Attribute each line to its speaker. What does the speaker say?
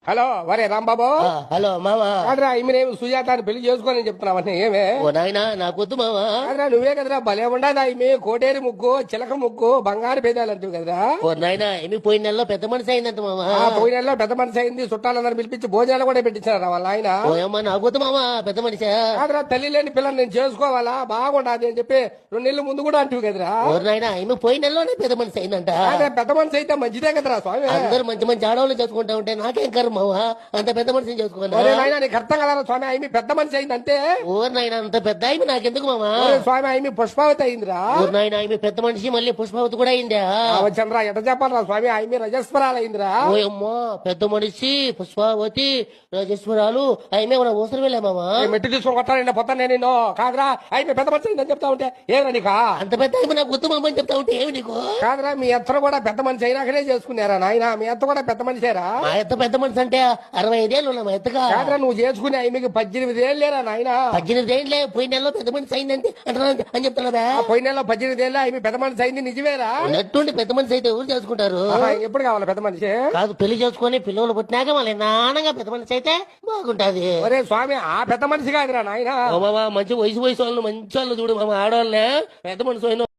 Speaker 1: Hello వరే Rambabu.
Speaker 2: Hello మామా.
Speaker 1: కాదురా ఈమెనేమి సుజాతాన్ని పెళ్లి చేసుకోని చెప్తున్నావని ఏమే?
Speaker 2: ఓ నాయనా నాకొద్దు మామా.
Speaker 1: కాదురా నువ్వే కదరా భలే ఉండదా ఈమె కోటేరు ముక్కు చిలక ముక్కు బంగారు పేదాలు అంటావు కదరా.
Speaker 2: ఓ నాయనా ఏమి పోయిన నెలలో పెద్ద మనిషి అయిందంట మామా.
Speaker 1: పోయిన నెలలో పెద్ద మనిషి అయింది, చుట్టాలందరూ పిలిపించి భోజనాలు కూడా పెట్టించారా వాళ్ళ ఆయన.
Speaker 2: ఓయమ్మా నాకొద్దు మామా పెద్ద మనిషి.
Speaker 1: కాదురా తల్లి లేని పిల్లని నేను చేసుకోవాలా బాగుండదు అని చెప్పి 2 నెలలు ముందు కూడా అంటావు కదరా.
Speaker 2: ఓ నాయనా ఏమి పోయిన నెలలోనే పెద్ద మనిషి అయిందంట.
Speaker 1: అదే పెద్ద మనిషి అయితే మంచిదే కదరా స్వామి.
Speaker 2: అందరు మంచి మంచి ఆడవాళ్ళు చేసుకుంటా ఉంటే నాకేం కర్మ మావా. అంత పెద్ద మనిషిని చేసుకున్నా.
Speaker 1: ఒరే నాయనా నీకు అర్థం కదా స్వామి, ఆమె పెద్ద మనిషి అయింది అంతే.
Speaker 2: ఓరు నాయనా అంత పెద్ద అయింది నాకెందుకు మామా.
Speaker 1: ఒరే స్వామి ఆమె పుష్పావతి అయిందిరా.
Speaker 2: ఓరు నాయనా ఆమె పెద్ద మనిషి మళ్ళీ పుష్పవతి కూడా అయిందా.
Speaker 1: చంద్ర ఎట చెప్పాలరా స్వామి, ఆమె రజస్వరాలు అయిందిరా.
Speaker 2: ఓయమ్మా పెద్ద మనిషి పుష్పావతి రాజేశ్వరాలు ఆమె మన అవసరం వెళ్ళా మామా.
Speaker 1: మెట్టు తీసుకొని కొట్టాలండి పొద్దున్నే నేను. కాదురా ఆమె పెద్ద మనిషి అయిందని చెప్తా ఉంటే ఏమరా నీకా?
Speaker 2: అంత పెద్ద ఆమె నాకు గుర్తు మామ అని చెప్తా ఉంటే ఏమి నీకు?
Speaker 1: కాదురా మీ అత్తరు కూడా పెద్ద మనిషి అయినాకనే చేసుకున్నారా నాయన? మీ అత్త కూడా పెద్ద మనిషేరా?
Speaker 2: మా ఎత్త పెద్ద మనిషి అంటే 65 ఏళ్ళు ఉన్నా మా ఎత్తగా.
Speaker 1: కాదురా నువ్వు చేసుకునే ఆమెకి 18 ఏళ్ళు లేరా నాయన?
Speaker 2: 18 ఏళ్ళే పోయిన నెలలో పెద్ద మనిషి అయిందంటే అంటున్నా అని చెప్తున్నా.
Speaker 1: పోయిన నెలలో 18 ఏళ్ళ ఆమె పెద్ద మనిషి అయింది నిజమేరా?
Speaker 2: నట్టుండి పెద్ద మనిషి అయితే ఎవరు చేసుకుంటారు?
Speaker 1: ఎప్పుడు కావాలి పెద్ద మనిషి?
Speaker 2: కాదు పెళ్లి చేసుకుని పిల్లలు పుట్టినాక మళ్ళీ నాన్నగా పెద్ద మనిషి అయితే బాగుంటది.
Speaker 1: ఒరే స్వామి ఆ పెద్ద మనిషి కాదురా నాయన.
Speaker 2: మంచి వయసు వాళ్ళు మంచి వాళ్ళు చూడు మామ ఆడవాళ్ళనే పెద్ద మనిషి అయిన